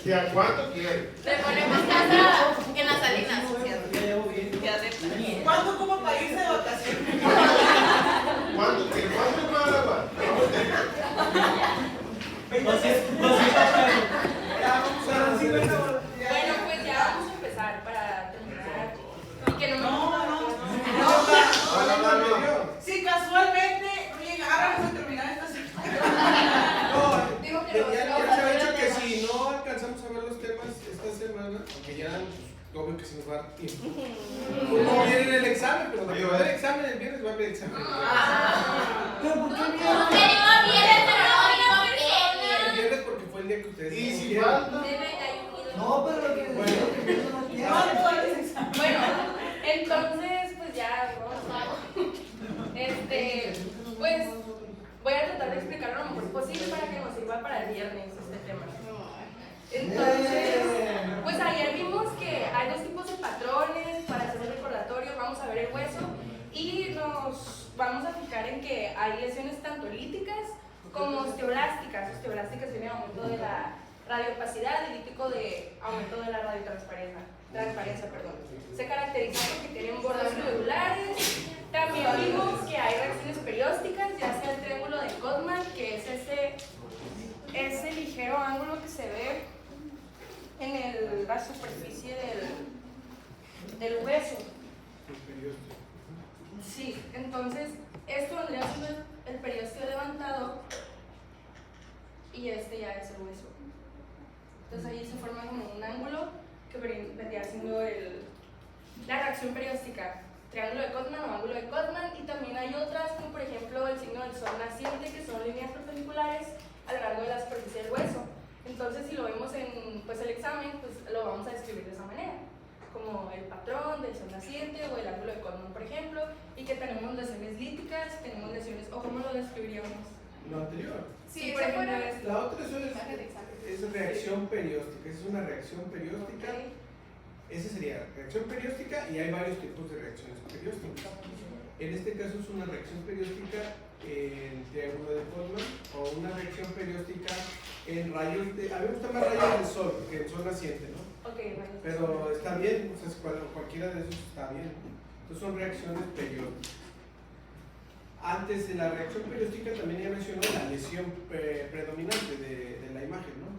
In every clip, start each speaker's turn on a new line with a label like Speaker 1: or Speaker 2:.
Speaker 1: ¿De a cuánto quiere?
Speaker 2: Le ponemos casa en las Salinas.
Speaker 3: ¿Cuánto como para irse de vacaciones?
Speaker 1: ¿Cuánto quiere? ¿Cuánto va a grabar?
Speaker 2: Bueno, pues ya vamos a empezar para terminar. Y que no me
Speaker 1: ¿Van a hablar medio?
Speaker 3: Si casualmente no llegáramos a terminar esta cita.
Speaker 2: digo que
Speaker 1: Ya se ha dicho que si no alcanzamos a ver los temas esta semana, aunque ya obvio que se nos va a dar tiempo. No viene el examen, pero va a haber examen el viernes, va a haber examen.
Speaker 3: ¿Pero por qué
Speaker 2: no viene, pero no vino
Speaker 1: El viernes porque fue el día que ustedes
Speaker 4: Y si
Speaker 1: escogieron.
Speaker 4: falta.
Speaker 5: No, pero lo que
Speaker 2: Bueno, entonces, pues ya, vamos. Pues voy a tratar de explicarlo lo mejor posible para que nos sirva para el viernes este tema. Entonces, pues ayer vimos que hay dos tipos de patrones para hacer el recordatorio. Vamos a ver el hueso y nos vamos a fijar en que hay lesiones tanto líticas como osteoblásticas. Osteoblásticas viene aumento de la radiopacidad y lítico de aumento de la radiotransparencia. Se caracteriza porque tienen bordes medulares. También vimos que hay reacciones periósticas, ya sea el triángulo de Codman, que es ese ligero ángulo que se ve en la superficie del hueso. Sí, entonces esto vendría siendo el periósteo levantado y este ya es el hueso. Entonces ahí se forma como un ángulo que vendría siendo la reacción perióstica, triángulo de Codman o ángulo de Codman, y también hay otras como por ejemplo el signo del sol naciente, que son líneas perpendiculares a lo largo de la superficie del hueso. Entonces si lo vemos en el examen, pues lo vamos a describir de esa manera, como el patrón del sol naciente o el ángulo de Codman, por ejemplo, y que tenemos lesiones líticas, tenemos lesiones, o cómo lo describiríamos.
Speaker 1: Lo anterior.
Speaker 2: Sí, por ejemplo,
Speaker 1: La otra es reacción perióstica. Esa es una reacción perióstica.
Speaker 2: Okay.
Speaker 1: Esa sería reacción perióstica y hay varios tipos de reacciones periósticas. En este caso es una reacción perióstica en triángulo de Codman o una reacción perióstica en rayos de... A mí me gusta más rayos del sol que el sol naciente, ¿no?
Speaker 2: Okay,
Speaker 1: Pero está bien, o sea, cualquiera de esos está bien. Entonces son reacciones periódicas. Antes de la reacción perióstica también ya mencionó la lesión predominante de la imagen, ¿no?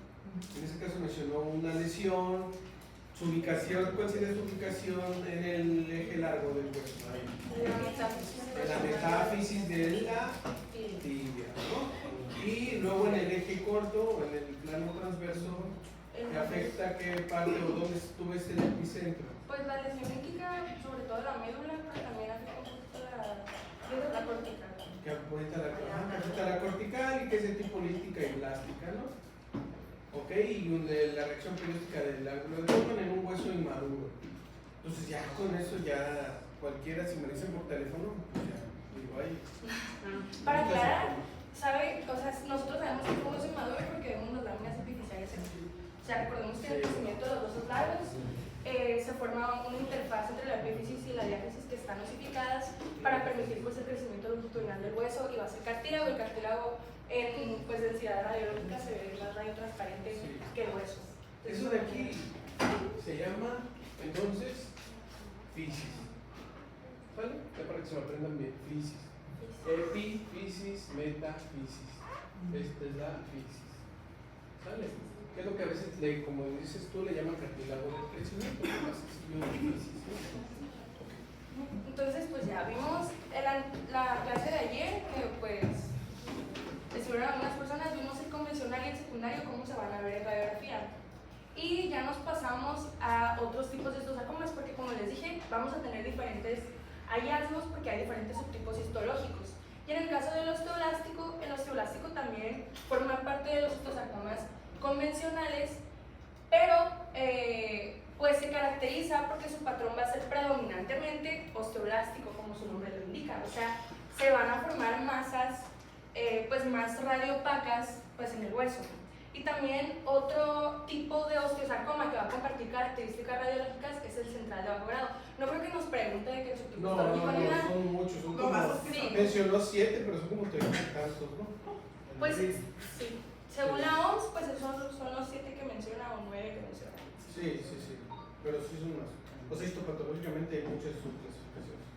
Speaker 1: En ese caso mencionó una lesión, su ubicación, ¿cuál sería su ubicación en el eje largo del hueso? En la metáfisis de la tibia, ¿no? Y luego en el eje corto o en el plano transverso, ¿qué afecta qué parte o dónde tú ves el epicentro?
Speaker 2: Pues la lesión lítica, sobre todo la médula, pero también afecta un poquito la cortical.
Speaker 1: Que afecta la cortical y que es de tipo lítica y plástica, ¿no? Ok, y la reacción perióstica del ángulo de Codman en un hueso inmaduro. Entonces ya con eso ya cualquiera, si me dicen por teléfono, pues ya digo, ay.
Speaker 2: Para aclarar, ¿sabe? O sea, nosotros sabemos que es un hueso inmaduro porque vemos las láminas epifisiales aquí. O sea, recordemos que en el crecimiento de los huesos largos se forma una interfaz entre la epífisis y la diáfisis que están osificadas para permitir pues, el crecimiento longitudinal del hueso y va a ser cartílago. El cartílago en pues, densidad radiológica se ve más radiotransparente que el hueso.
Speaker 1: Eso de aquí se llama entonces fisis. ¿Vale? Ya para que se lo aprendan bien. Fisis. Epifisis, metafisis. Esta es la fisis. ¿Sale? Que es lo que a veces, como dices tú, le llaman cartílago del crecimiento.
Speaker 2: Entonces, pues ya vimos la clase de ayer que pues estuvieron algunas personas, vimos el convencional y el secundario, cómo se van a ver en radiografía. Y ya nos pasamos a otros tipos de histosarcomas porque como les dije, vamos a tener diferentes hallazgos porque hay diferentes subtipos histológicos. Y en el caso del osteoblástico, el osteoblástico también forma parte de los histosarcomas convencionales, pero pues se caracteriza porque su patrón va a ser predominantemente osteoblástico, como su nombre lo indica. O sea, se van a formar masas pues más radiopacas pues en el hueso. Y también otro tipo de osteosarcoma que va a compartir características radiológicas es el central de bajo grado. No creo que nos pregunte de qué subtipo histológico ni nada.
Speaker 1: Son muchos, son como,
Speaker 2: sí.
Speaker 1: mencionó 7, pero son como 30 tantos, ¿no?
Speaker 2: Pues sí, Según la OMS, pues esos son los 7 que menciona o 9 que menciona.
Speaker 1: Sí, pero sí son más. O sea, histopatológicamente hay muchas subclasificaciones.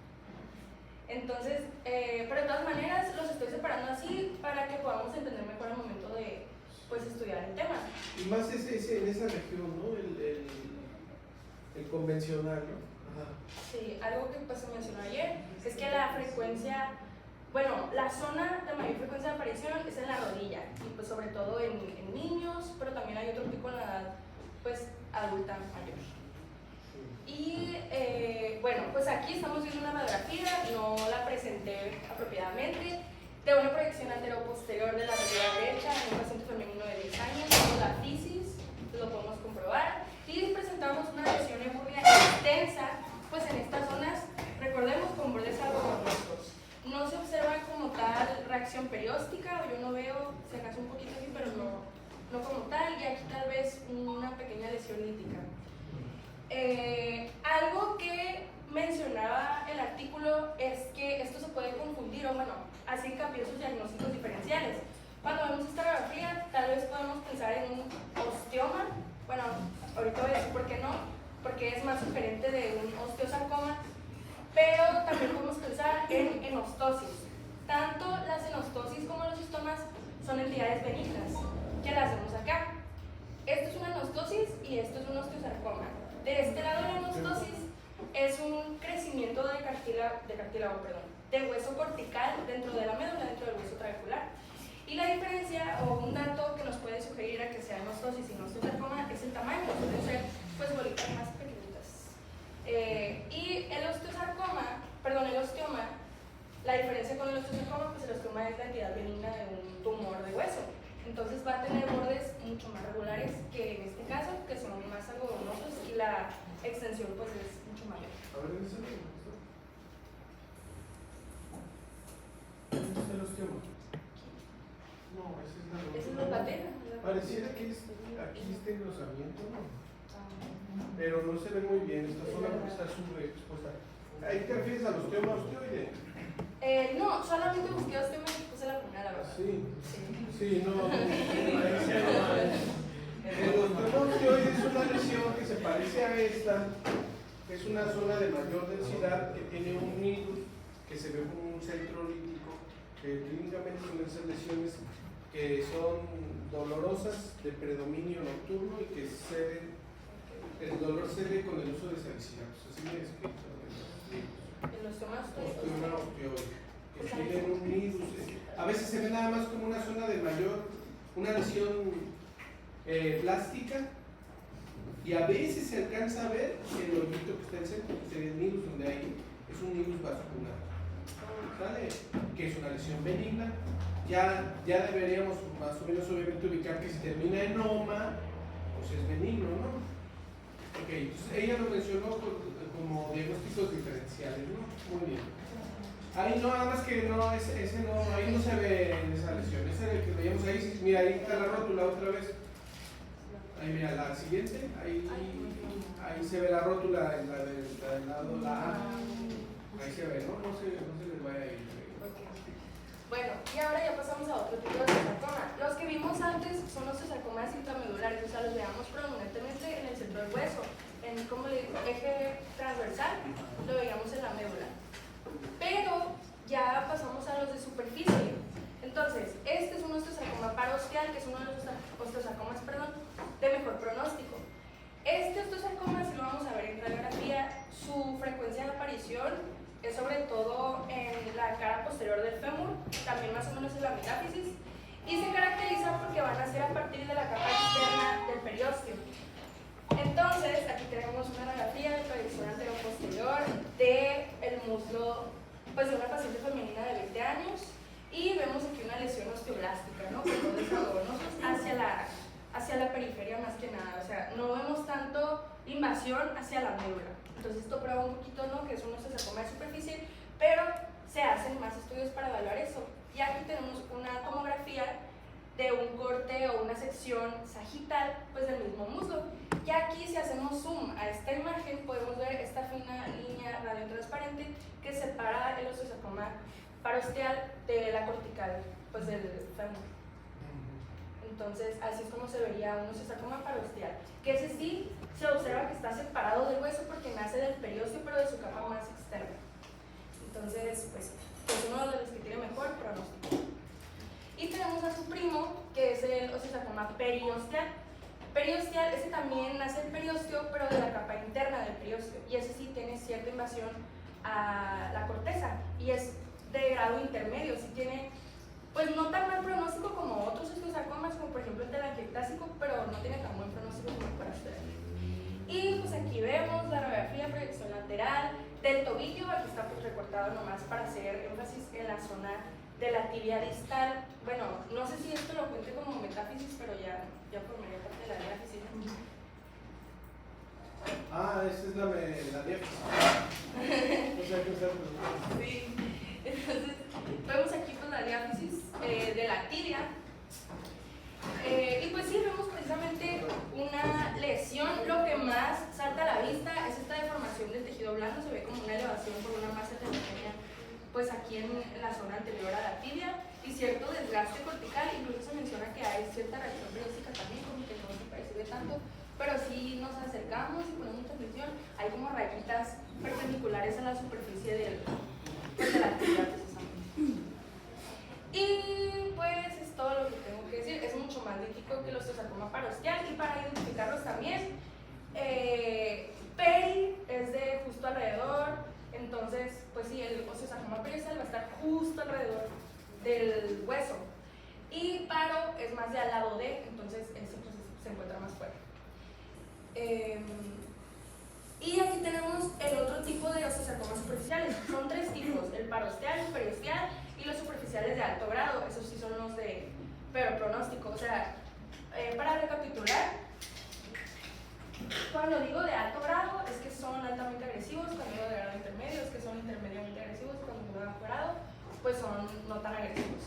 Speaker 2: Entonces, pero de todas maneras los estoy separando así para que podamos entender mejor al momento de pues estudiar el tema.
Speaker 1: Y más en esa región, ¿no? El convencional, ¿no? Ajá.
Speaker 2: Sí, algo que pues se mencionó ayer es que la frecuencia, bueno, la zona de mayor frecuencia de aparición es en la rodilla y pues sobre todo en niños, pero también hay otro tipo en la edad pues adulta mayor. Y bueno, pues aquí estamos viendo una radiografía, no la presenté apropiadamente, de una proyección antero-posterior de la rodilla derecha en un paciente femenino de 10 años, con la fisis, lo podemos comprobar, y presentamos una lesión ebúrea extensa, pues en estas zonas, recordemos, con bordes algo borrosos. No se observa como tal reacción perióstica, o yo no veo, si acaso un poquito así, pero no como tal, y aquí tal vez una pequeña lesión lítica. Algo que mencionaba el artículo es que esto se puede confundir, o bueno, hace hincapié sus diagnósticos diferenciales. Cuando vemos esta radiografía, tal vez podemos pensar en un osteoma. Bueno, ahorita voy a decir por qué no, porque es más diferente de un osteosarcoma, pero también podemos pensar en enostosis. Tanto las enostosis como los osteomas son entidades benignas, que las vemos acá. Esto es una enostosis y esto es un osteosarcoma. De este lado de la enostosis es un crecimiento de cartílago, de hueso cortical dentro de la médula, dentro del hueso trabecular. Y la diferencia o un dato que nos puede sugerir a que sea enostosis y no osteosarcoma es el tamaño, pueden ser pues bolitas más pequeñitas. Y el osteoma, la diferencia con el osteosarcoma, pues el osteoma es la entidad benigna de un tumor de hueso. Entonces va a tener bordes mucho más regulares que en este caso, que son más algodonosos y la extensión pues es mucho mayor.
Speaker 1: A ver, ¿ese es el osteoma? No, ese es la
Speaker 2: Esa es la patela.
Speaker 1: Pareciera que aquí está engrosamiento, ¿no? Pero no se ve muy bien, esta zona está subexpuesta. ¿Ahí te refieres al osteoma osteoide?
Speaker 2: No, solamente busqué osteoma y puse la primera, la verdad.
Speaker 1: Sí, no. El osteoma osteoide es una lesión que se parece a esta, que es una zona de mayor densidad que tiene un nidus que se ve como un centro lítico, que clínicamente son esas lesiones que son dolorosas de predominio nocturno y que el dolor cede con el uso de salicilatos. Así me explico.
Speaker 2: En los osteomas
Speaker 1: Osteoma osteoide, que tienen un nidus. A veces se ve nada más como una zona de una lesión plástica, y a veces se alcanza a ver el hoyito que está en el centro, que sería el nidus, donde hay, es un nidus vascular, ¿sale? Que es una lesión benigna. Ya deberíamos más o menos obviamente ubicar que si termina en oma, pues es benigno, ¿no? Ok, entonces ella lo mencionó como diagnósticos diferenciales, ¿no? Muy bien. Ahí no, nada más que no, ese no, ahí no se ve en esa lesión, ese es el que veíamos ahí, mira, ahí está la rótula otra vez. Ahí mira, la siguiente, ahí se ve la rótula, la del lado, la A. Ahí se ve, ¿no? No se les vaya a ir.
Speaker 2: Bueno, y ahora ya pasamos a otro tipo de osteosarcoma. Los que vimos antes son los osteosarcomas intramedulares, o sea, los veamos predominantemente en el centro del hueso, en como le digo, eje transversal, lo veíamos en la médula. Pero ya pasamos a los de superficie. Entonces, este es un osteosarcoma parosteal, que es uno de los osteosarcomas, de mejor pronóstico. Este osteosarcoma, si lo vamos a ver en radiografía, su frecuencia de aparición es sobre todo en la cara posterior del fémur, también más o menos en la metáfisis, y se caracteriza porque van a ser a partir de la capa externa del periósteo. Entonces, aquí tenemos una radiografía de proyección anteroposterior del muslo pues, de una paciente femenina de 20 años, y vemos aquí una lesión osteoblástica, ¿no? Con bordes algodonosos hacia la periferia más que nada, o sea, no vemos tanto invasión hacia la médula. Entonces esto prueba un poquito, ¿no? Que es un osteosarcoma de superficie, pero se hacen más estudios para evaluar eso. Y aquí tenemos una tomografía de un corte o una sección sagital, pues del mismo muslo. Y aquí, si hacemos zoom a esta imagen, podemos ver esta fina línea radiotransparente que separa el osteosarcoma parosteal de la cortical, pues del fémur. Entonces, así es como se vería un osteosarcoma parosteal, que ese sí se observa que está separado del hueso porque nace del periósteo, pero de su capa más externa. Entonces, pues es uno de los que tiene mejor pronóstico. Y tenemos a su primo, que es el osteosarcoma periosteal. Periosteal, ese también nace del periósteo, pero de la capa interna del periósteo, y ese sí tiene cierta invasión a la corteza, y es de grado intermedio, sí tiene, pues no tan mal pronóstico como otros osteosarcomas, como por ejemplo el telangiectásico, pero no tiene tan buen pronóstico como el parosteal. Y pues aquí vemos la radiografía, proyección lateral del tobillo, aquí está pues recortado nomás para hacer énfasis en la zona de la tibia distal. Bueno, no sé si esto lo cuente como metáfisis, pero ya formaría parte de la diáfisis.
Speaker 1: Ah, esa es la diáfisis. O sea, que
Speaker 2: Sí, entonces vemos aquí pues la diáfisis de la tibia. Y pues sí, vemos precisamente una lesión. Lo que más salta a la vista es esta deformación del tejido blando, se ve como una elevación por una masa heterogénea pues aquí en la zona anterior a la tibia, y cierto desgaste cortical. Incluso se menciona que hay cierta reacción perióstica también, como que no se percibe tanto, pero si nos acercamos y ponemos mucha atención, hay como rayitas perpendiculares a la superficie pues de la tibia precisamente. Y pues es todo lo que tengo que decir. Es mucho más lítico que el osteosarcoma parosteal, y para identificarlos también, peri es de justo alrededor. Entonces, pues sí, el osteosarcoma periosteal va a estar justo alrededor del hueso, y paro es más de al lado de, entonces ese pues se encuentra más fuera. Y aquí tenemos el otro tipo de osteosarcomas superficiales. Son tres tipos: el parosteal, el periosteal y los superficiales de alto grado. Esos sí son los de peor pronóstico. O sea, para recapitular, cuando digo de alto grado es que son altamente agresivos, cuando digo de grado intermedio es que son intermediamente agresivos, cuando digo de bajo grado pues son no tan agresivos.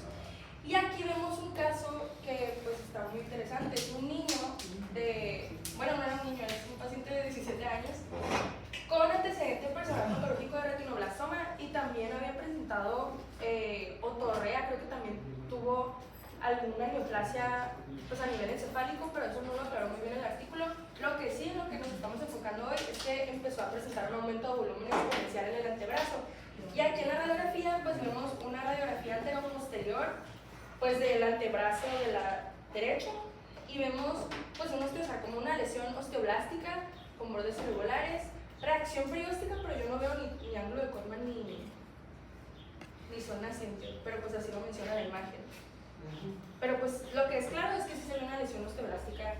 Speaker 2: Y aquí vemos un caso que pues está muy interesante. Es un niño bueno, no era un niño, es un paciente de 17 años con antecedente personal patológico de retinoblastoma, y también había presentado otorrea, creo que también tuvo alguna neoplasia pues a nivel encefálico, pero eso no lo aclaró muy bien el artículo. Lo que sí, en lo que nos estamos enfocando hoy, es que empezó a presentar un aumento de volumen exponencial en el antebrazo. Y aquí en la radiografía pues vemos una radiografía antero-posterior pues del antebrazo de la derecha, y vemos pues un osteosarcoma, una lesión osteoblástica con bordes irregulares, reacción perióstica, pero yo no veo ni ángulo de Korman ni zona naciente, pero pues así lo menciona la imagen. Pero pues lo que es claro es que sí se ve una lesión osteoblástica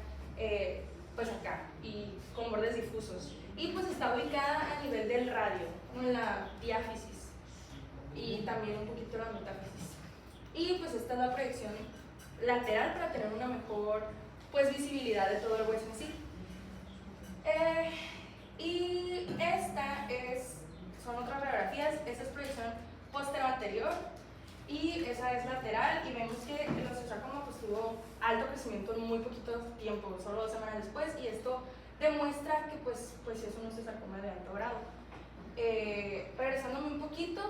Speaker 2: pues acá, y con bordes difusos, y pues está ubicada a nivel del radio, en la diáfisis, y también un poquito la metáfisis. Y pues esta es la proyección lateral para tener una mejor pues visibilidad de todo el hueso en sí. Y son otras radiografías. Esta es proyección postero-anterior y esa es lateral, y vemos que el osteosarcoma pues tuvo alto crecimiento en muy poquito tiempo, solo 2 semanas después, y esto demuestra que pues sí es un osteosarcoma de alto grado. Regresándome un poquito,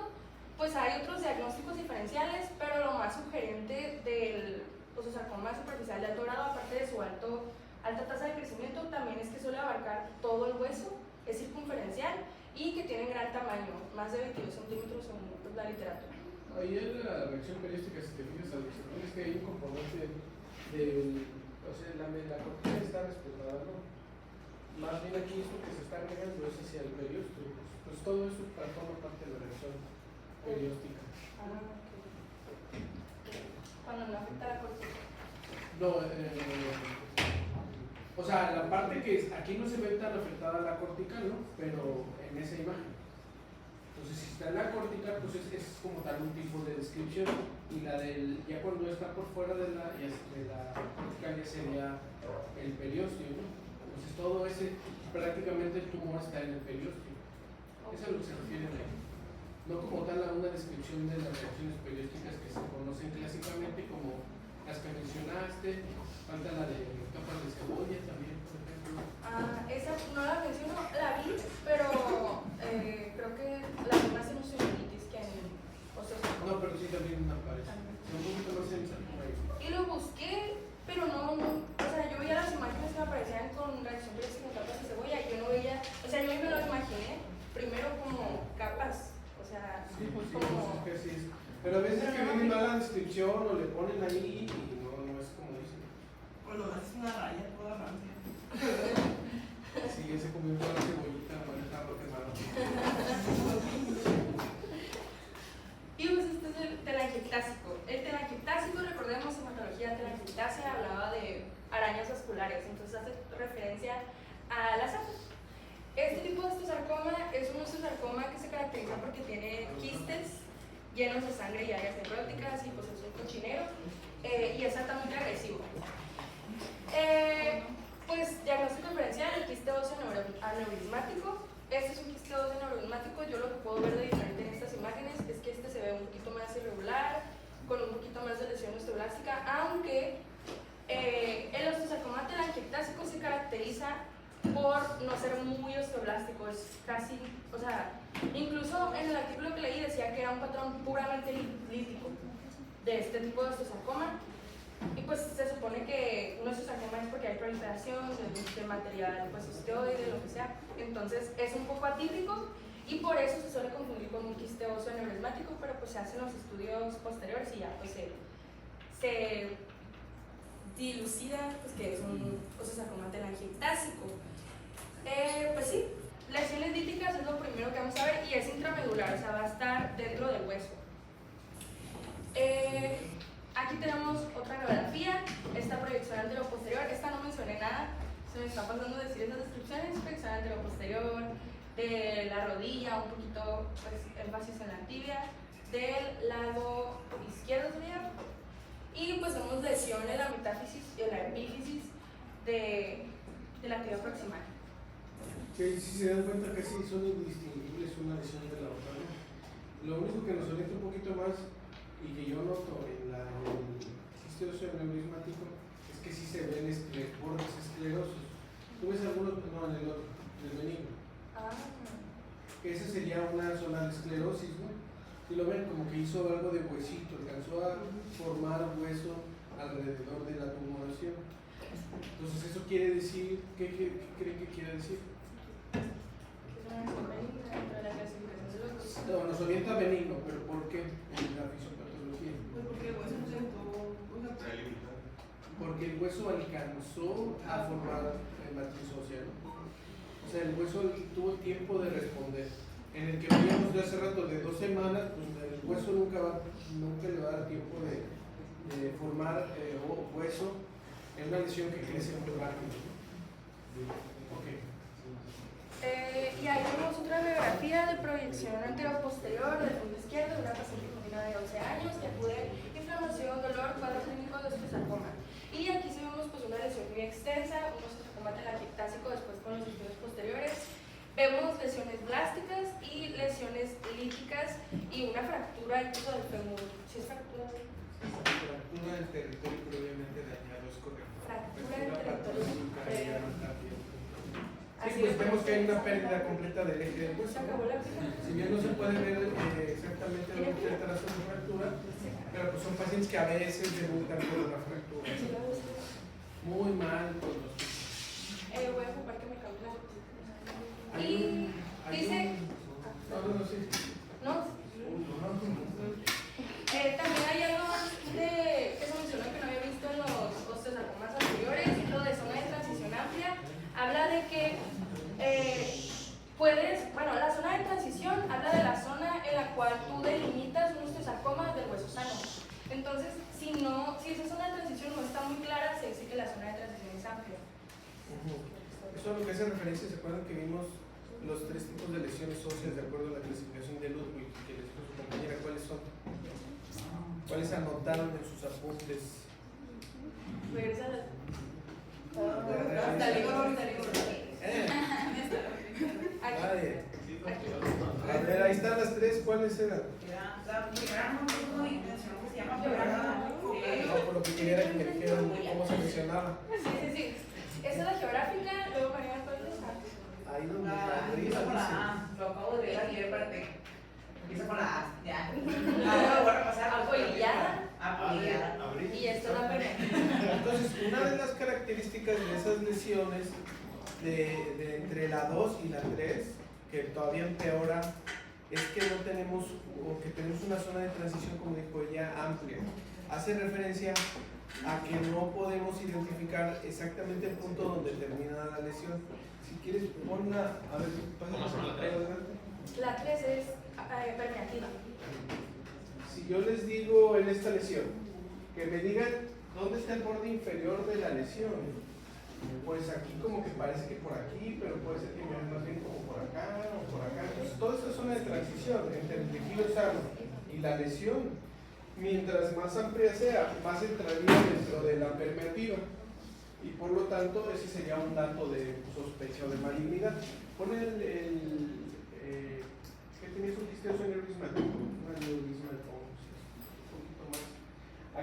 Speaker 2: pues hay otros diagnósticos diferenciales, pero lo más sugerente del osteosarcoma superficial de alto grado, aparte de su alta tasa de crecimiento, también es que suele abarcar todo el hueso, es circunferencial y que tiene gran tamaño, más de 22 centímetros según pues, la literatura.
Speaker 1: Ahí en la reacción perióstica, si te fijas, es que hay un componente o sea, la corteza está respetada, ¿no? Más bien aquí esto que se está agregando es hacia el periósteo, pues todo eso forma parte de la reacción perióstica.
Speaker 2: Ah, ok. Cuando no afecta la corteza.
Speaker 1: No, o sea, la parte que aquí no se ve tan afectada la cortical, ¿no? Pero en esa imagen. Entonces, si está en la cortical, pues es como tal un tipo de descripción, y la ya cuando está por fuera de la cortical ya sería el periósteo, ¿no? Entonces, todo prácticamente el tumor está en el periósteo. Eso es a lo que se refiere ahí. No como tal a una descripción de las reacciones periósticas que se conocen clásicamente como las que mencionaste. Falta la de capas de cebolla también, por ejemplo.
Speaker 2: Esa no la menciono, la vi, pero creo que la misma sinusitis que en osteosarcoma.
Speaker 1: No, pero sí también aparece. Un poquito más en esa.
Speaker 2: Y lo busqué, pero no
Speaker 1: Sí, pues sí,
Speaker 2: Como-
Speaker 1: pues es que sí es. Pero a veces que viene mala descripción o le ponen ahí y no es como dicen.
Speaker 3: Bueno, es una raya toda rancia.
Speaker 1: Sí, ese comió toda la cebollita, no está lo que malo.
Speaker 2: Y pues este es el telangiectásico. El telangiectásico, recordemos, hematología telangiectácea hablaba de arañas vasculares, entonces hace referencia a las aves. Este tipo de osteosarcoma es un osteosarcoma que se caracteriza porque tiene quistes llenos de sangre y áreas necróticas y pues es un cochinero y es altamente agresivo. Pues diagnóstico diferencial, el quiste óseo aneurismático. Este es un quiste óseo aneurismático. Yo lo que puedo ver de diferente en estas imágenes es que este se ve un poquito más irregular, con un poquito más de lesión osteoblástica, aunque el osteosarcoma telangiectásico se caracteriza por no ser muy osteoblástico, es casi, o sea, incluso en el artículo que leí decía que era un patrón puramente lítico de este tipo de osteosarcoma. Y pues se supone que un osteosarcoma es porque hay proliferación de material pues, osteoide, lo que sea. Entonces es un poco atípico y por eso se suele confundir con un quiste óseo aneurismático, pero pues se hacen los estudios posteriores y ya pues se dilucida pues, que es un osteosarcoma telangiectásico. Pues sí, lesiones líticas es lo primero que vamos a ver y es intramedular, o sea, va a estar dentro del hueso. Aquí tenemos otra radiografía, esta proyección anteroposterior, esta no mencioné nada, se me está pasando decir esas descripciones, proyección anteroposterior, de la rodilla, un poquito pues, énfasis en la tibia, del lado izquierdo sería, y pues vemos lesión en la metáfisis y en la epífisis de la tibia proximal.
Speaker 1: Que si se dan cuenta que sí son indistinguibles una lesión de la otra, ¿no? Lo único que nos orienta un poquito más y que yo noto en el quiste óseo aneurismático es que sí se ven bordes esclerosos. ¿Tú ves algunos? No, en el otro, en el benigno. Que esa sería una zona de esclerosis, ¿no? Si lo ven, como que hizo algo de huesito, alcanzó a formar hueso alrededor de la tumoración. Entonces, eso quiere decir, ¿qué creen que quiere decir? No, nos orienta benigno, pero ¿por qué? En la fisiopatología.
Speaker 3: Pues porque el hueso se sentó.
Speaker 1: Porque el hueso alcanzó a formar matriz ósea, ¿no? O sea, el hueso tuvo tiempo de responder. En el que veíamos de hace rato de 2 semanas, pues el hueso nunca le va a dar tiempo de formar hueso. Es una lesión que crece muy rápido. Okay.
Speaker 2: Y ahí vemos otra radiografía de proyección anteroposterior del fondo izquierdo de una paciente femenina de 11 años que acude inflamación, dolor, cuadro clínico de osteosarcoma. Y aquí sí vemos pues, una lesión muy extensa, un osteosarcoma telangiectásico después con los estudios posteriores. Vemos lesiones blásticas y lesiones líticas y una fractura incluso del fémur. ¿Sí es fractura?
Speaker 1: Fractura del territorio previamente dañado, es correcto.
Speaker 2: Fractura del territorio previamente.
Speaker 1: Sí, pues vemos que hay una pérdida completa del eje del hueso.
Speaker 2: Se acabó la vida.
Speaker 1: Si bien no se puede ver exactamente dónde está la razón de fractura, pero pues son pacientes que a veces debutan por una fractura. Muy mal por los
Speaker 2: Voy a ocupar que me cambie la foto. Y dice...
Speaker 1: No, sí.
Speaker 2: ¿No? También hay algo que se mencionó que no había visto en los osteosarcomas anteriores, lo de zona de transición amplia. Habla de que la zona de transición habla de la zona en la cual tú delimitas un osteosarcoma del hueso sano. Entonces, si esa zona de transición no está muy clara, se dice que la zona de transición es amplia.
Speaker 1: Eso es lo que hace referencia, ¿se acuerdan que vimos los 3 tipos de lesiones óseas de acuerdo a la clasificación de Ludwig que les dijo su compañera? ¿Cuáles son? ¿Cuáles anotaron en sus apuntes?
Speaker 2: Regresa la...
Speaker 1: A ver, ahí están las 3, ¿cuáles eran?
Speaker 3: La primera no tengo intención que se llama
Speaker 1: No, por lo que quería era que me dijeran cómo se mencionaba.
Speaker 2: Sí. Esa es la geográfica, luego María, ¿cuál es esa?
Speaker 1: Ahí donde
Speaker 3: Empieza con la A. Lo acabo de ver aquí, espérate. Empieza con la A. Ya. Voy a repasar.
Speaker 2: Apolillada.
Speaker 3: Apolillada.
Speaker 2: Y esto es la pena.
Speaker 1: Entonces, una de las características de esas lesiones de entre la 2 y la 3, que todavía empeora es que no tenemos, o que tenemos una zona de transición, como dijo ella, amplia. Hace referencia a que no podemos identificar exactamente el punto donde termina la lesión. Si quieres, ponla, a ver, pásala adelante.
Speaker 2: La 3 es permeativa.
Speaker 1: Si yo les digo en esta lesión, que me digan dónde está el borde inferior de la lesión, pues aquí como que parece que por aquí, pero puede ser que me vean más bien como por acá o por acá. Entonces toda esta zona de transición entre el tejido sano y la lesión, mientras más amplia sea, más entraría dentro de la permeativa. Y por lo tanto ese sería un dato de sospecha o de malignidad. Pon ¿qué tenías un quisteo neurismático? Un aneurismático, un poquito más.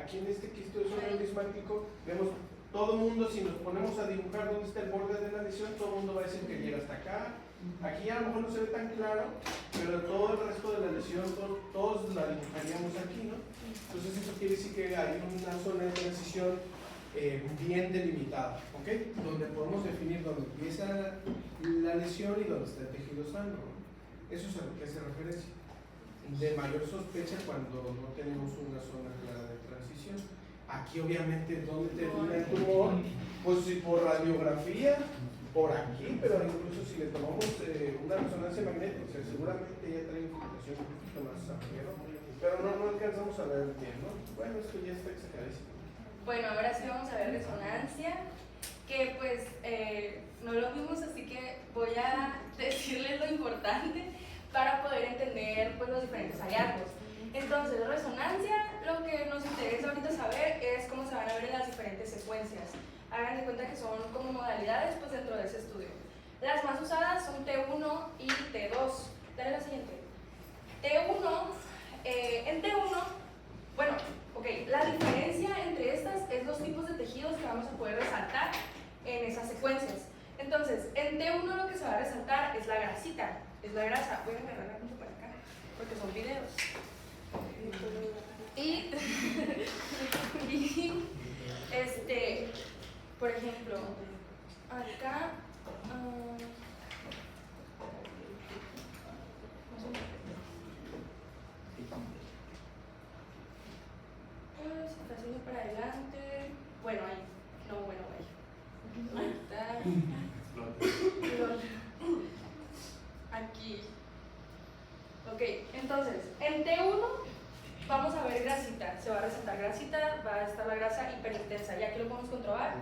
Speaker 1: Aquí en este quisteo neurismático vemos todo el mundo, si nos ponemos a dibujar dónde está el borde de la lesión, todo el mundo va a decir que llega hasta acá. Aquí a lo mejor no se ve tan claro, pero todo el resto de la lesión, todos la dibujaríamos aquí, ¿no? Entonces eso quiere decir que hay una zona de transición bien delimitada, ¿ok? Donde podemos definir dónde empieza la lesión y dónde está el tejido sano, ¿no? Eso es a lo que hace referencia. De mayor sospecha cuando no tenemos una zona clara de transición. Aquí obviamente donde termina el tumor, pues si por radiografía, por aquí, pero incluso si le tomamos una resonancia magnética, seguramente ya trae infiltración un poquito más amplia, ¿no? Pero no alcanzamos a ver bien, ¿no? Bueno, esto ya está exageradísimo.
Speaker 2: Bueno, ahora sí vamos a ver resonancia, que pues no lo vimos, así que voy a decirles lo importante para poder entender pues los diferentes hallazgos. Entonces, resonancia, lo que nos interesa ahorita saber es cómo se van a ver en las diferentes secuencias. Hagan de cuenta que son como modalidades pues dentro de ese estudio. Las más usadas son T1 y T2. Dale la siguiente. T1, en T1, bueno, ok, la diferencia entre estas es los tipos de tejidos que vamos a poder resaltar en esas secuencias. Entonces, en T1 lo que se va a resaltar es la grasita, es la grasa. Voy a agarrar mucho para acá, porque son videos. Y por ejemplo, acá se está haciendo para adelante. Bueno, ahí. No, bueno, ahí. Ahí está. Aquí. Ok, entonces, en T1 vamos a ver grasita, se va a resaltar grasita, va a estar la grasa hiperintensa, ya aquí lo podemos comprobar.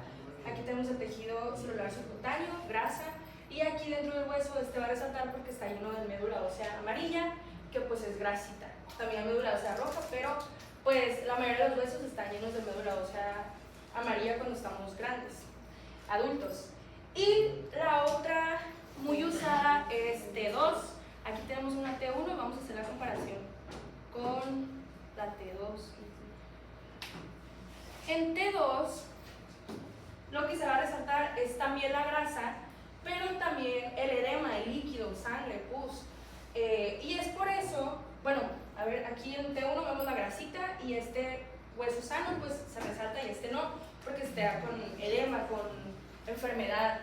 Speaker 2: Aquí tenemos el tejido celular subcutáneo, grasa, y aquí dentro del hueso va a resaltar porque está lleno de médula ósea amarilla, que pues es grasita. También hay médula ósea roja, pero pues la mayoría de los huesos están llenos de médula ósea amarilla cuando estamos grandes, adultos. Y la otra muy usada es T2. Aquí tenemos una T1, vamos a hacer la comparación con la T2. En T2, lo que se va a resaltar es también la grasa, pero también el edema, el líquido, sangre, pus. Y es por eso, bueno, a ver, aquí en T1 vemos la grasita y este hueso sano pues se resalta y este no, porque está con edema, con enfermedad.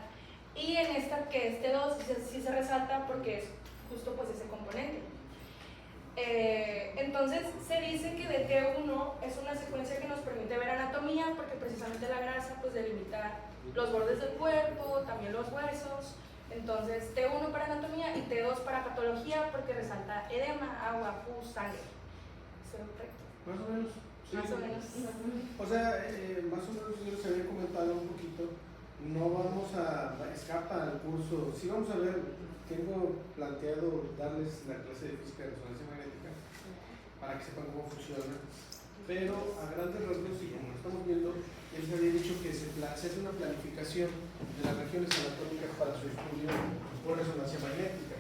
Speaker 2: Y en esta que es T2 sí se resalta porque es justo pues ese componente. Entonces se dice que de T1 es una secuencia que nos permite ver anatomía porque precisamente la grasa pues delimita los bordes del cuerpo, también los huesos. Entonces T1 para anatomía y T2 para patología porque resalta edema, agua, pus, sangre. ¿Es correcto?
Speaker 1: Más o menos. Sí,
Speaker 2: Más o menos.
Speaker 1: O sea, más o menos yo les había comentado un poquito. No vamos a escapar al curso. Sí vamos a ver, tengo planteado darles la clase de física de resonancia magnética para que sepan cómo funciona. Pero a grandes rasgos, y como lo estamos viendo, les había dicho que se hace una planificación de las regiones anatómicas para su estudio por resonancia magnética,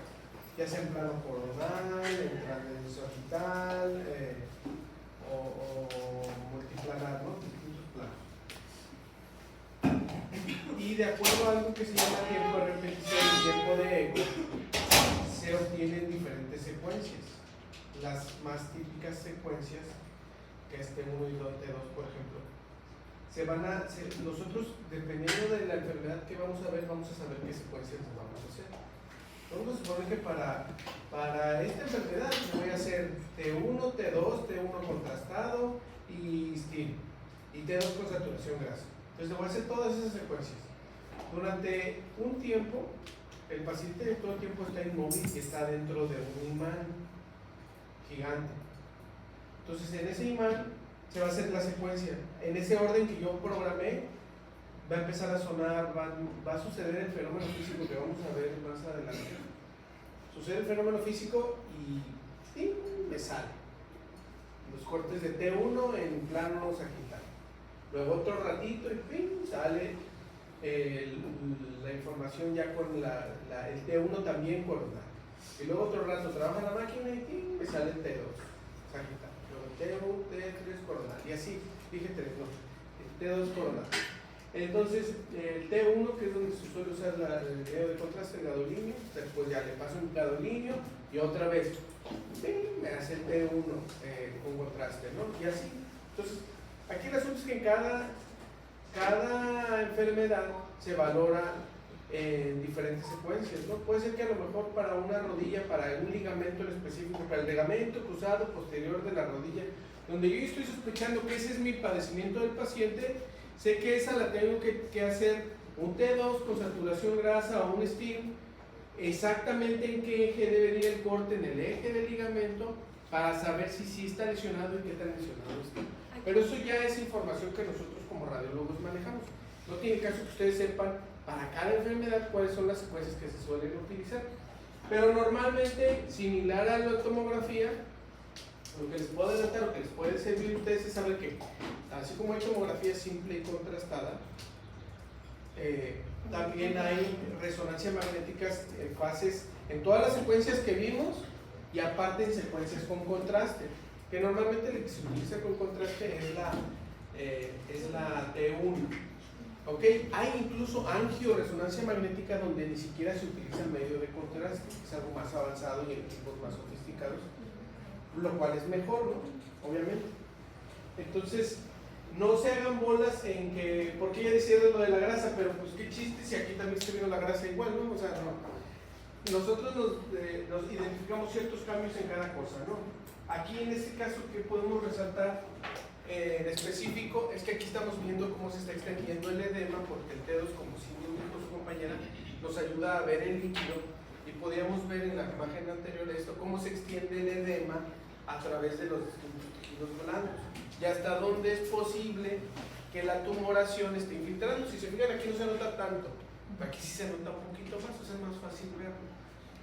Speaker 1: ya sea en plano coronal, en plano orbital o multiplanar, ¿no? Distintos planos. Y de acuerdo a algo que se llama tiempo de repetición y tiempo de eco, se obtienen diferentes secuencias. Las más típicas secuencias, que es T1 y T2, por ejemplo, nosotros, dependiendo de la enfermedad que vamos a ver, vamos a saber qué secuencias vamos a hacer. Vamos a suponer que para esta enfermedad le voy a hacer T1, T2, T1 contrastado y STIM, y T2 con saturación grasa. Entonces le voy a hacer todas esas secuencias. Durante un tiempo, el paciente todo el tiempo está inmóvil y está dentro de un imán gigante. Entonces en ese imán se va a hacer la secuencia. En ese orden que yo programé, va a empezar a sonar, va a suceder el fenómeno físico que vamos a ver más adelante. Sucede el fenómeno físico y ¡ting!, me sale los cortes de T1 en plano sagital. Luego otro ratito y ¡ping!, sale la información ya con el T1 también coronal. Y luego otro rato trabaja la máquina y ¡ting!, me sale el T2 sagital. Luego T1, T3 coronal. Y así, dije 3, no, el T2 coronal. Entonces, el T1, que es donde se suele usar el video de contraste, el gadolíneo, después ya le paso un gadolíneo y otra vez me hace el T1 con contraste, ¿no? Y así. Entonces, aquí el asunto es que en cada enfermedad se valora en diferentes secuencias, ¿no? Puede ser que a lo mejor para una rodilla, para un ligamento en específico, para el ligamento cruzado posterior de la rodilla, donde yo estoy sospechando que ese es mi padecimiento del paciente, sé que esa la tengo que hacer un T2 con saturación grasa o un STIM, exactamente en qué eje debe ir el corte, en el eje del ligamento, para saber si sí está lesionado y qué tan lesionado está. Pero eso ya es información que nosotros como radiólogos manejamos. No tiene caso que ustedes sepan para cada enfermedad cuáles son las secuencias que se suelen utilizar. Pero normalmente, similar a la tomografía, lo que les puedo adelantar, lo que les puede servir a ustedes es saber que, así como hay tomografía simple y contrastada, también hay resonancia magnéticas en fases, en todas las secuencias que vimos, y aparte en secuencias con contraste, que normalmente la que se utiliza con contraste es la T1. ¿Ok? Hay incluso angioresonancia magnética donde ni siquiera se utiliza el medio de contraste, es algo más avanzado y en equipos más sofisticados, lo cual es mejor, ¿no? Obviamente. Entonces, no se hagan bolas en que, porque ella decía de lo de la grasa, pero pues qué chiste si aquí también se vino la grasa igual, ¿no? O sea, no. Nosotros nos identificamos ciertos cambios en cada cosa, ¿no? Aquí en este caso que podemos resaltar en específico es que aquí estamos viendo cómo se está extendiendo el edema, porque el T2, como sí dijo su compañera, nos ayuda a ver el líquido, y podíamos ver en la imagen anterior esto, cómo se extiende el edema a través de los distintos tejidos blandos, y hasta dónde es posible que la tumoración esté infiltrando. Si se fijan, aquí no se nota tanto, aquí sí se nota un poquito más, o sea, es más fácil verlo.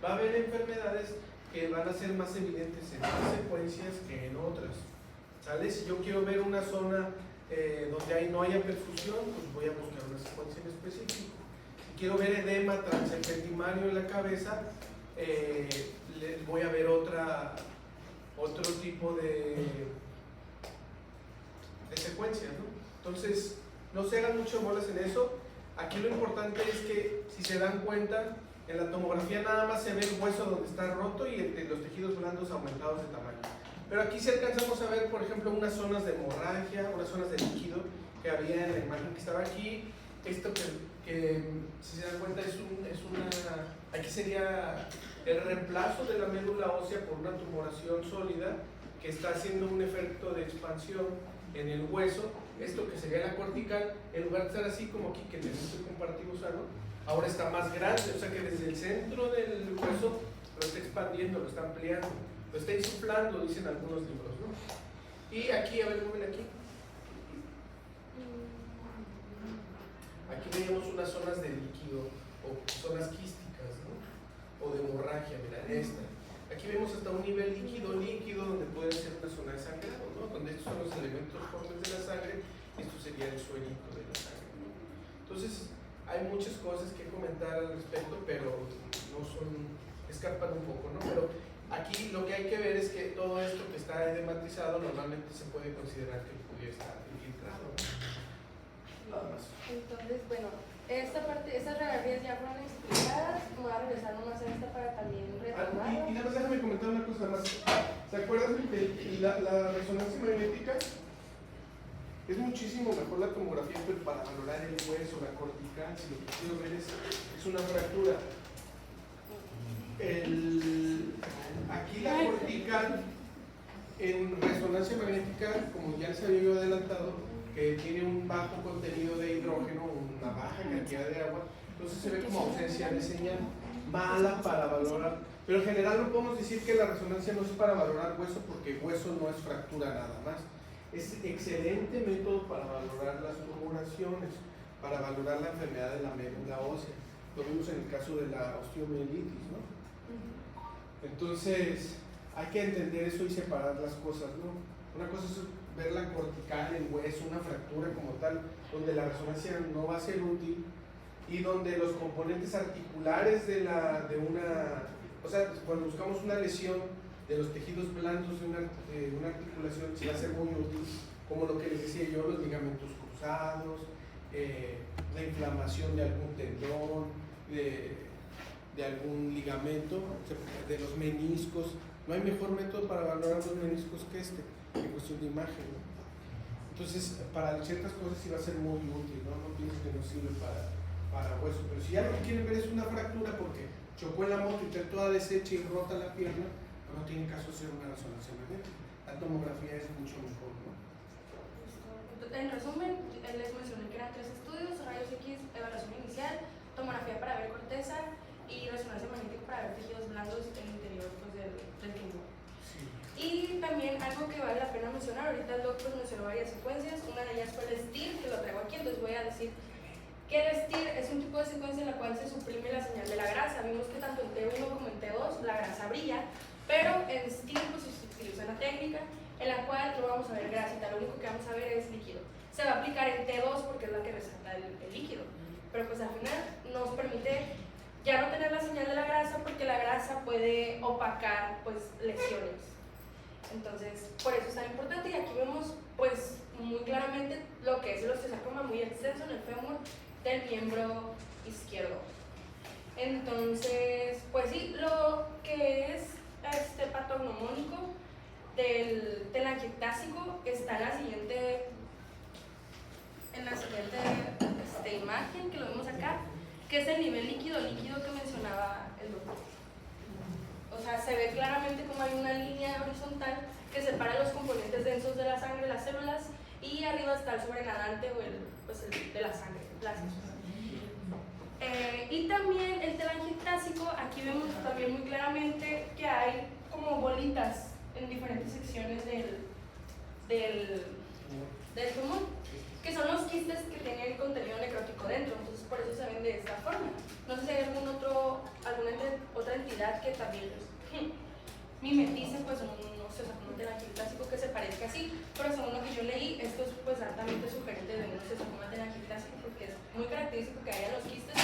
Speaker 1: Va a haber enfermedades que van a ser más evidentes en unas secuencias que en otras, ¿sale? Si yo quiero ver una zona donde no haya perfusión, pues voy a buscar una secuencia en específico. Si quiero ver edema transeptimario en la cabeza, voy a ver otro tipo de secuencia, ¿no? Entonces, no se hagan mucho bolas en eso. Aquí lo importante es que, si se dan cuenta, en la tomografía nada más se ve el hueso donde está roto y los tejidos blandos aumentados de tamaño. Pero aquí sí alcanzamos a ver, por ejemplo, unas zonas de hemorragia, unas zonas de líquido que había en la imagen que estaba aquí. Esto que si se dan cuenta aquí sería el reemplazo de la médula ósea por una tumoración sólida que está haciendo un efecto de expansión en el hueso. Esto que sería la cortical, en lugar de estar así como aquí, que en el núcleo compartido sano, ahora está más grande, o sea que desde el centro del hueso lo está expandiendo, lo está ampliando, lo está insuflando, dicen algunos libros, ¿no? Y aquí, a ver, mueven aquí. Aquí veíamos unas zonas de líquido o zonas quísticas, ¿no? O de hemorragia, mira, esta. Aquí vemos hasta un nivel líquido, donde puede ser una zona de sangrado, ¿no? Donde estos son los elementos formes de la sangre, esto sería el suelito de la sangre, ¿no? Entonces, hay muchas cosas que comentar al respecto, pero escapan un poco, ¿no? Pero aquí lo que hay que ver es que todo esto que está edematizado normalmente se puede considerar que pudiera estar infiltrado, ¿no? Nada más.
Speaker 2: Entonces, bueno, estas radiografías ya fueron explicadas. Me voy a regresar nomás a esta para también retomar.
Speaker 1: Y nada más déjame comentar una cosa más. ¿Se acuerdan que la resonancia magnética es muchísimo mejor la tomografía, pero para valorar el hueso, la cortical, si lo que quiero ver es una fractura? Aquí la cortical en resonancia magnética, como ya les había yo adelantado, que tiene un bajo contenido de hidrógeno, una baja cantidad de agua, entonces se ve como ausencia de señal, mala para valorar, pero en general no podemos decir que la resonancia no es para valorar hueso, porque hueso no es fractura nada más. Es excelente método para valorar las tumoraciones, para valorar la enfermedad de la médula ósea. Lo vimos en el caso de la osteomielitis, ¿no? Entonces, hay que entender eso y separar las cosas, ¿no? Una cosa es ver la cortical en hueso, una fractura como tal, donde la resonancia no va a ser útil y donde los componentes articulares de una, o sea, cuando buscamos una lesión de los tejidos blandos de una articulación, sí va a ser muy útil, como lo que les decía yo, los ligamentos cruzados, la inflamación de algún tendón, de algún ligamento, de los meniscos. No hay mejor método para valorar los meniscos que este, en cuestión de imagen, ¿no? Entonces, para ciertas cosas sí va a ser muy útil, ¿no? No pienso que no sirve para hueso, pero si ya lo que quieren ver es una fractura porque chocó en la moto y está toda deshecha y rota la pierna, pues no tiene caso hacer una resonancia magnética. La tomografía es mucho mejor, ¿no?
Speaker 2: En resumen, les mencioné que eran 3 estudios: rayos X, evaluación inicial, tomografía para ver corteza y resonancia magnética para ver tejidos blandos en el interior, pues, del tumor.
Speaker 1: Sí.
Speaker 2: Y también algo que vale la pena mencionar, ahorita el doctor mencionó varias secuencias, una de ellas fue el STIR, que lo traigo aquí, entonces voy a decir que el STIR es un tipo de secuencia en la cual se suprime la señal de la grasa. Vimos que tanto en T1 como en T2 la grasa brilla, pero en STIR pues, se utiliza una técnica en la cual no vamos a ver grasita, lo único que vamos a ver es líquido. Se va a aplicar en T2 porque es la que resalta el líquido, pero pues al final nos permite ya no tener la señal de la grasa porque la grasa puede opacar pues lesiones. Entonces, por eso es tan importante, y aquí vemos pues muy claramente lo que es el osteosarcoma muy extenso en el fémur del miembro izquierdo. Entonces, pues sí, lo que es patognomónico del telangiectásico está en la siguiente imagen que lo vemos acá, que es el nivel líquido que mencionaba el doctor. O sea, se ve claramente como hay una línea horizontal que separa los componentes densos de la sangre, las células, y arriba está el sobrenadante o el de la sangre, el plasma. Y también el telangiectásico, aquí vemos también muy claramente que hay como bolitas en diferentes secciones del tumor, que son los quistes que tienen contenido necrótico dentro, entonces por eso se ven de esta forma. No sé si hay alguna otra entidad que también mimetice pues un telangiectásico que se parezca así, pero según lo que yo leí, esto es pues altamente sugerente de un osteosarcoma telangiectásico porque es muy característico que haya los quistes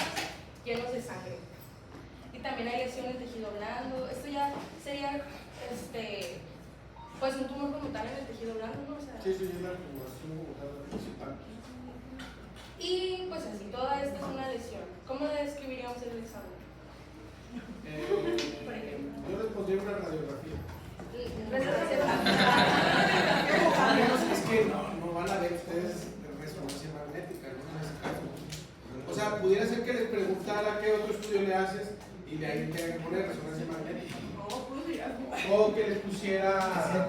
Speaker 2: llenos de sangre. Y también hay lesión en tejido blando. Esto ya sería pues un tumor como tal en el tejido blando, ¿no? O sea,
Speaker 1: Sí, es una tumoración principal.
Speaker 2: y pues así, toda esta es una lesión. ¿Cómo le describiríamos el examen? Por ejemplo.
Speaker 1: Yo les pondría una radiografía. Es que no van a ver ustedes resonancia magnética, ¿no? En ese caso. O sea, pudiera ser que les preguntara qué otro estudio le haces y de ahí tengan que poner resonancia magnética. O que les pusiera a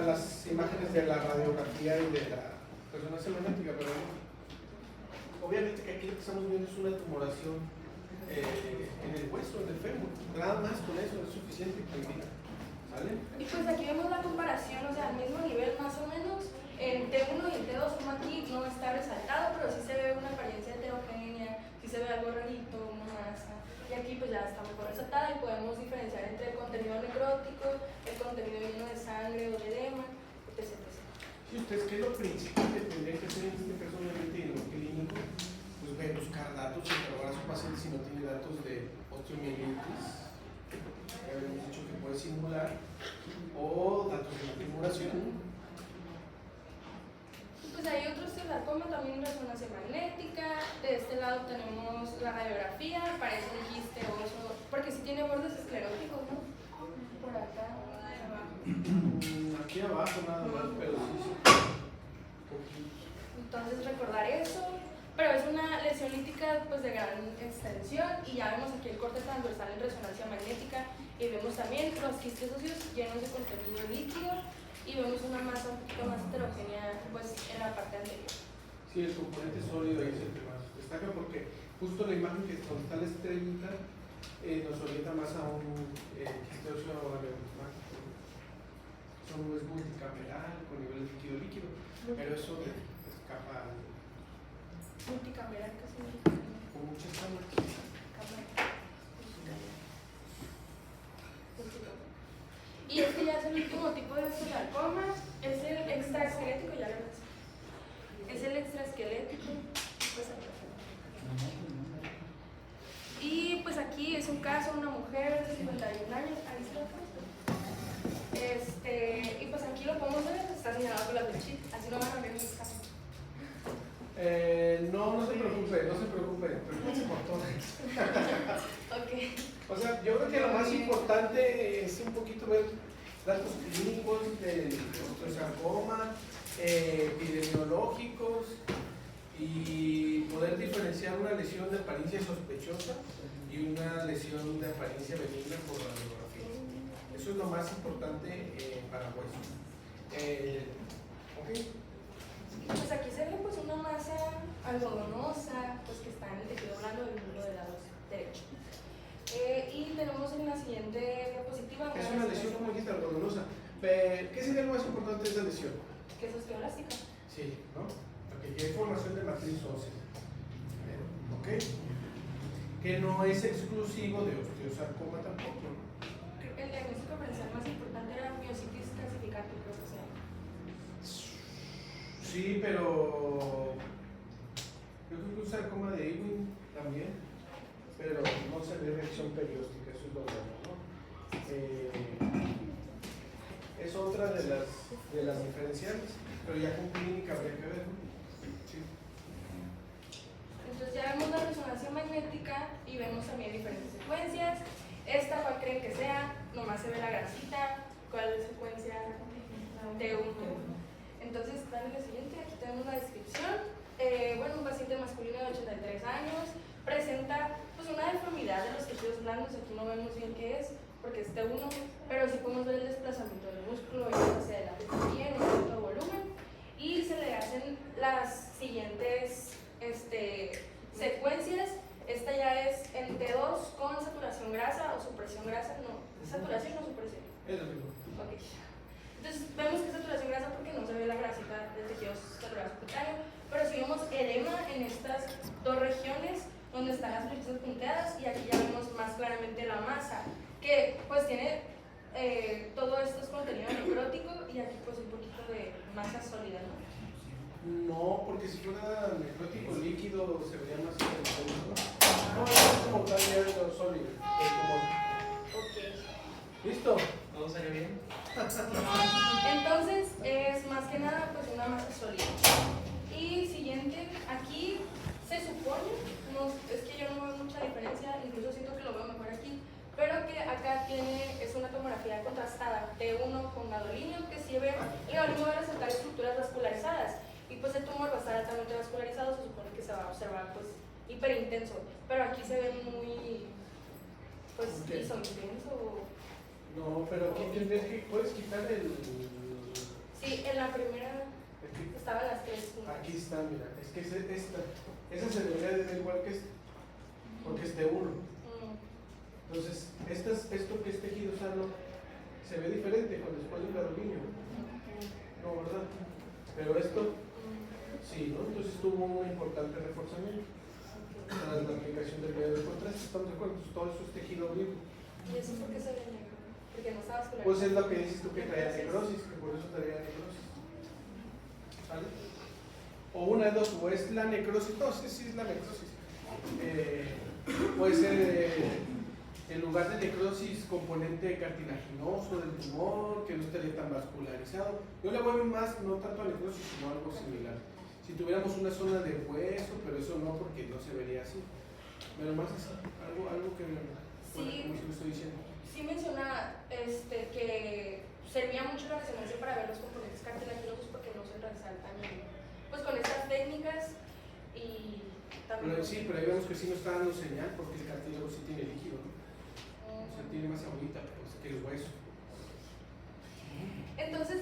Speaker 1: las imágenes de la radiografía y de la resonancia magnética, pero obviamente que aquí lo que estamos viendo es una tumoración en el hueso, en el fémur. Nada más con eso es suficiente que diga. ¿Vale?
Speaker 2: Y pues aquí vemos la comparación, o sea, al mismo nivel más o menos, en T1 y en T2, como aquí no está resaltado, pero sí se ve una apariencia heterogénea, sí se ve algo rarito, una masa, y aquí pues ya está mejor resaltada y podemos diferenciar entre el contenido necrótico, el contenido lleno de sangre o de edema, etc.
Speaker 1: Si ustedes, ¿qué es lo principal que tendrían que hacer en este caso, obviamente, en lo clínico? Pues buscar datos, interrogar a su paciente si no tiene datos de osteomielitis, que habíamos dicho que puede simular, o datos de la tumoración.
Speaker 2: Pues hay otro osteosarcoma, también resonancia magnética. De este lado tenemos la radiografía, parece un quiste óseo, porque sí tiene bordes escleróticos, ¿no? Por acá, abajo.
Speaker 1: Aquí abajo nada más, pero sí.
Speaker 2: Entonces recordar eso. pero es una lesión lítica pues de gran extensión y ya vemos aquí el corte transversal en resonancia magnética y vemos también los quistes óseos llenos de contenido líquido y vemos una masa un poquito más heterogénea pues en la parte anterior.
Speaker 1: Sí, el componente sólido ahí es el que más destaca porque justo la imagen que donde está la estrellita nos orienta más a un quiste óseo radiográfico. Es multicameral con nivel de líquido, pero eso escapa
Speaker 2: Multicameral, casi multicameral.
Speaker 1: con muchas cámaras.
Speaker 2: Y este ya es el último tipo de osteosarcoma, es el extraesquelético, ya lo ves. Es el extraesquelético. Y pues aquí es un caso, una mujer de 51 años, ahí se lo puesto. Y pues aquí lo podemos ver, está señalado con la flechita, así no van a ver mis casos.
Speaker 1: No se preocupe, preocúpese por todo.
Speaker 2: Ok.
Speaker 1: O sea, yo creo que lo más importante es un poquito ver datos clínicos del osteosarcoma, epidemiológicos y poder diferenciar una lesión de apariencia sospechosa y una lesión de apariencia benigna por radiografía. Eso es lo más importante para huesos. Ok.
Speaker 2: Pues aquí se ve pues una masa algodonosa pues que está en el tejido blando del muslo del lado derecho. Y tenemos en la siguiente diapositiva
Speaker 1: Es una lesión, como dijiste, algodonosa. ¿Qué sería lo más importante de esa lesión?
Speaker 2: que es osteoblástica.
Speaker 1: Sí, ¿no? Porque hay formación de matriz ósea. ¿Ok? Que no es exclusivo de osteosarcoma tampoco, ¿no?
Speaker 2: Creo que el diagnóstico diferencial más importante era miositis calcificante, creo que sea.
Speaker 1: Sí, pero yo creo que un sarcoma de Ewing también, pero no se ve reacción perióstica, eso es lo bueno, ¿no? Es otra de las diferenciales, pero ya con clínica habría que ver, ¿no? Sí.
Speaker 2: Entonces ya vemos la resonancia magnética y vemos también diferentes secuencias. Esta, ¿cuál creen que sea? Nomás se ve la grasita. ¿Cuál es secuencia? T1. Entonces, dale la siguiente, aquí tenemos la descripción. Bueno, un paciente masculino de 83 años presenta pues una deformidad de los tejidos blandos. Aquí no vemos bien qué es, porque es T1, pero sí podemos ver el desplazamiento del músculo hacia adelante también, un cierto volumen. Y se le hacen las siguientes secuencias. Esta ya es en T2 con saturación grasa o supresión grasa. No, saturación o supresión.
Speaker 1: Es lo mismo.
Speaker 2: Ok. Entonces vemos que es saturación grasa porque no se ve la grasita del tejido saturado subcutáneo, pero si vemos edema en estas dos regiones donde están las flechitas punteadas y aquí ya vemos más claramente la masa que pues tiene todo esto es contenido necrótico y aquí pues un poquito de masa sólida, ¿no?
Speaker 1: No, porque si fuera necrótico líquido se vería más intenso. No, es como tal ya es lo sólido. Es como...
Speaker 2: Ok.
Speaker 1: ¿Listo?
Speaker 5: ¿Todo salió bien?
Speaker 2: Entonces es más que nada pues una masa sólida. Y siguiente, aquí se supone, no, es que yo no veo mucha diferencia, incluso siento que lo veo mejor aquí, pero que acá es una tomografía contrastada, T1 con gadolinio, que sí ve, el gadolinio va a resaltar estructuras vascularizadas, y pues el tumor va a estar altamente vascularizado, se supone que se va a observar pues hiperintenso, pero aquí se ve muy, pues isointenso.
Speaker 1: No, pero aquí tendrías que, puedes quitar el...
Speaker 2: Sí, en la primera
Speaker 1: Aquí,
Speaker 2: estaban las tres juntas.
Speaker 1: aquí está, mira, es que esa se debería de ver igual que esta, porque es T1. Entonces, esto que es tejido sano se ve diferente con después del gadolinio. No, ¿verdad? Pero esto, sí, ¿no? Entonces tuvo un importante reforzamiento tras la aplicación del medio de contraste. ¿Estamos de acuerdo? Entonces, todo eso es tejido vivo.
Speaker 2: ¿Y eso por qué se ve negro? Porque no está vascularizado.
Speaker 1: Pues es lo que dices tú que traía necrosis, que por eso traía necrosis. ¿Vale? O una de dos, o es la necrosis, no sé si es la necrosis. Puede ser en lugar de necrosis, componente cartilaginoso del tumor, que no estaría tan vascularizado. Yo le voy más, no tanto a necrosis, sino a algo similar. Si tuviéramos una zona de hueso, pero eso no, porque no se vería así. Pero más así, algo que, bueno,
Speaker 2: Sí.
Speaker 1: como se lo estoy diciendo.
Speaker 2: Sí menciona que servía mucho la resonancia para ver los componentes cartilaginosos porque no se resaltan pues con estas técnicas Y también...
Speaker 1: Sí, pero ahí vemos que sí nos está dando señal porque el cartílago sí tiene líquido, ¿no? O sea, tiene más agüita pues, que el hueso.
Speaker 2: Entonces,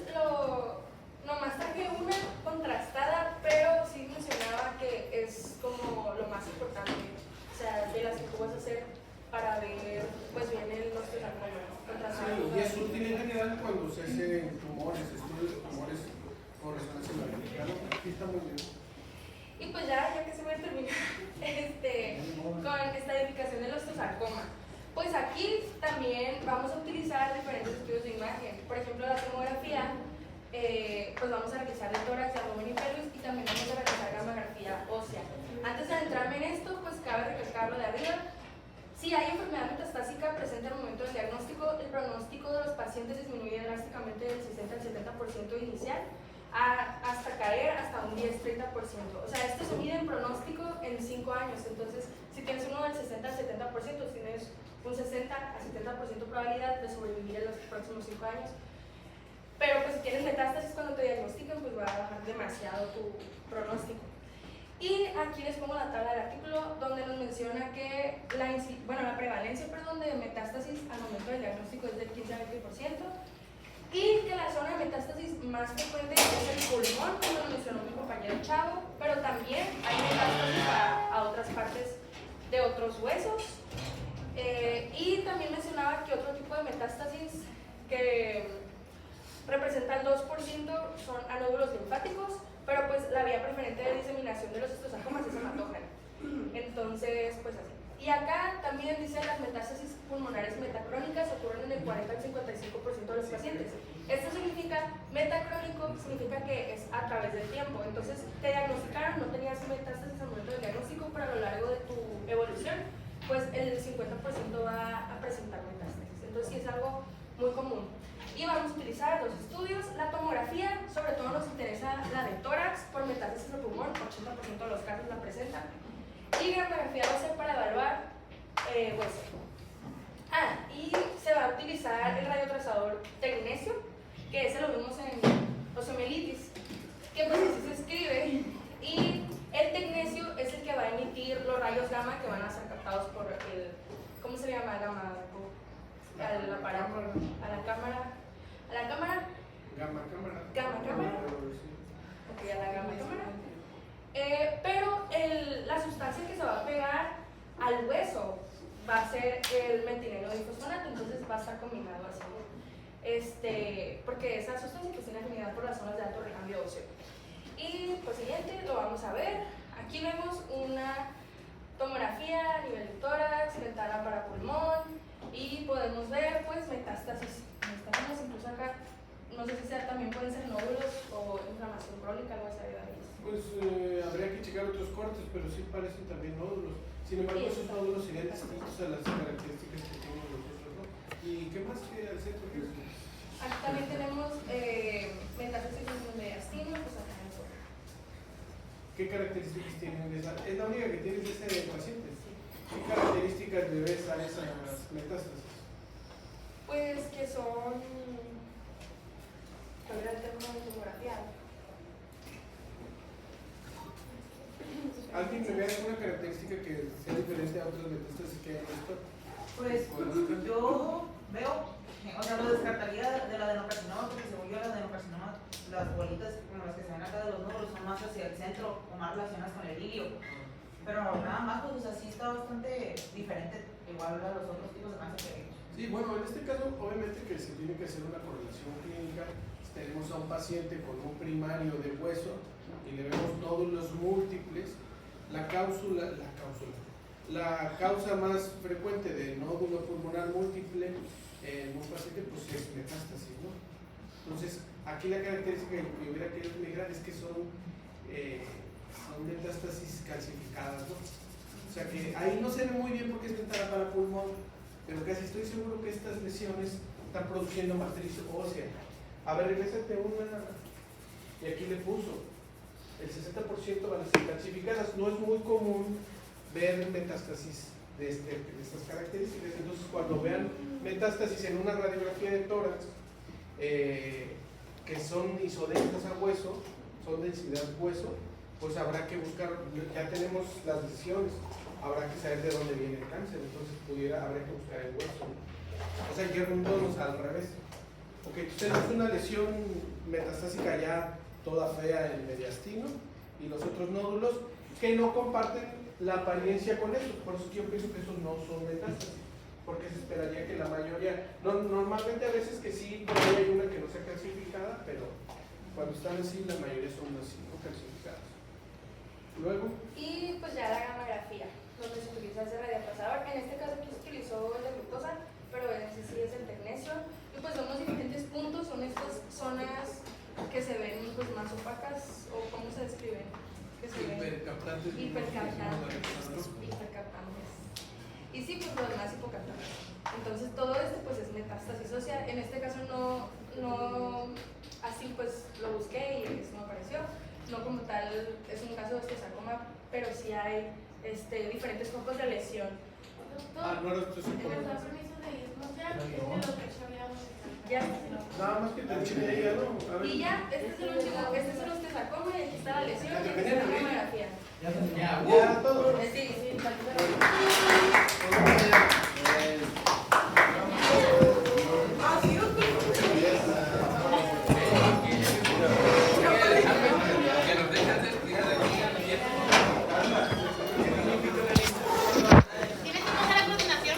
Speaker 2: nomás traje una contrastada, pero sí mencionaba que es como lo más importante, o sea, de las que tú vas a hacer para ver, pues bien, el osteosarcoma, ¿no?
Speaker 1: Sí, y es útil en general cuando se hacen tumores, estudios de tumores con resonancia magnética, ¿no? Aquí está muy bien.
Speaker 2: Y pues ya que se me termina con esta edificación del osteosarcoma. Pues aquí también vamos a utilizar diferentes estudios de imagen. Por ejemplo, la tomografía, pues vamos a realizar el tórax, abdomen y pelvis, y también vamos a realizar gamografía ósea. Antes de adentrarme en esto, pues cabe recalcar lo de arriba. Si hay enfermedad metastásica presente al momento del diagnóstico, el pronóstico de los pacientes disminuye drásticamente del 60 al 70% inicial hasta caer hasta un 10-30%. O sea, esto se mide en pronóstico en 5 años. Entonces, si tienes uno del 60 al 70%, tienes un 60 a 70% probabilidad de sobrevivir en los próximos 5 años. Pero pues si tienes metástasis cuando te diagnostican, pues va a bajar demasiado tu pronóstico. Y aquí les pongo la tabla del artículo donde nos menciona que la prevalencia de metástasis al momento del diagnóstico es del 15 a 20%, y que la zona de metástasis más frecuente es el pulmón, como lo mencionó mi compañero Chavo, pero también hay metástasis a otras partes de otros huesos. Y también mencionaba que otro tipo de metástasis que representa el 2% son anódulos linfáticos, pero pues la vía preferente de diseminación de los osteosarcomas es hematógena. Entonces, pues así. Y acá también dice las metástasis pulmonares metacrónicas ocurren en el 40 al 55% de los pacientes. Esto significa, metacrónico significa que es a través del tiempo. Entonces, te diagnosticaron, no tenías metástasis al momento del diagnóstico, pero a lo largo de tu evolución, pues el 50% va a presentar metástasis. Entonces, sí es algo muy común. Y vamos a utilizar los estudios. La tomografía, sobre todo nos interesa la de tórax por metástasis al pulmón, 80% de los casos la presentan. Y gamografía ósea para evaluar hueso. Y se va a utilizar el radiotrazador tecnesio, que ese lo vimos en osteomielitis, que pues así se escribe. Y el tecnesio es el que va a emitir los rayos gamma que van a ser captados por el, ¿cómo se llama? Gamma, al aparato, a la cámara.
Speaker 1: Gamma cámara.
Speaker 2: Ok, a la gamma cámara. Pero la sustancia que se va a pegar al hueso va a ser el metileno difosfonato, entonces va a estar combinado así. Porque esa sustancia pues tiene afinidad por las zonas de alto recambio óseo. Y pues siguiente, lo vamos a ver. Aquí vemos una tomografía a nivel de tórax, ventana para pulmón, y podemos ver pues metástasis, incluso acá, no sé si también pueden ser nódulos o inflamación crónica, algo así.
Speaker 1: Pues habría que checar otros cortes, pero sí parecen también nódulos. Sin embargo, esos nódulos serían distintos a las características que tienen los otros, ¿no? ¿Y qué más que al centro?
Speaker 2: Aquí también tenemos metástasis de mediastino, pues acá en eso.
Speaker 1: ¿Qué características tienen esa? Es la única que tienes de este paciente. ¿Qué características le ves a esas metástasis?
Speaker 2: Pues que son... ¿Cuál era el término de tomografía?
Speaker 1: ¿Alguien me ve alguna característica que sea diferente a otras metástasis que hay en esto?
Speaker 3: Pues yo veo, o sea, lo descartaría de la adenocarcinoma, porque según yo la adenocarcinoma, las bolitas como las que se ven acá de los nódulos son más hacia el centro o más relacionadas con el ilio. Pero nada más, pues así está bastante diferente, igual a los otros tipos de cáncer que hay.
Speaker 1: Sí, bueno, en este caso, obviamente que se tiene que hacer una correlación clínica. Tenemos a un paciente con un primario de hueso y le vemos nódulos múltiples. La causa más frecuente de nódulo pulmonar múltiple en un paciente pues es metástasis, ¿no? Entonces, aquí la característica que hubiera querido migrar es que son metástasis calcificadas, ¿no? O sea que ahí no se ve muy bien porque es ventana para pulmón, pero casi estoy seguro que estas lesiones están produciendo matriz ósea. A ver, regrésate una, y aquí le puso, el 60% van a ser calcificadas. No es muy común ver metástasis de estas características. Entonces, cuando vean metástasis en una radiografía de tórax, que son isodentas a hueso, son densidad hueso, pues habrá que buscar, ya tenemos las lesiones, habrá que saber de dónde viene el cáncer, entonces habría que buscar el hueso. O sea, yéndonos al revés. Ok, tenemos una lesión metastásica ya toda fea en el mediastino y los otros nódulos que no comparten la apariencia con eso, por eso yo pienso que esos no son metástasis, porque se esperaría que la mayoría, normalmente a veces que sí, por ahí hay una que no sea calcificada, pero cuando están así, la mayoría son así, no calcificadas. Luego.
Speaker 2: Y pues ya la gamografía, donde se utiliza ese radiopasador. En este caso aquí se utilizó el de glucosa, pero ese sí es el tecnesio. Y pues vemos diferentes puntos, son estas zonas que se ven pues más opacas, o cómo se describen. Que se ven
Speaker 4: Hipercaptantes.
Speaker 2: hipercaptantes. Y sí, pues lo demás hipocaptantes. Entonces todo esto pues es metástasis ósea. En este caso no así pues lo busqué y eso me apareció. No como tal es un caso de osteosarcoma, pero sí hay diferentes focos de lesión.
Speaker 1: No era osteosarcoma.
Speaker 2: Ya.
Speaker 1: Nada más que te enseñé ya, ¿no? A ver.
Speaker 2: Y ya, este es el último, este es el osteosarcoma y aquí está la lesión.
Speaker 1: ¿Te venían a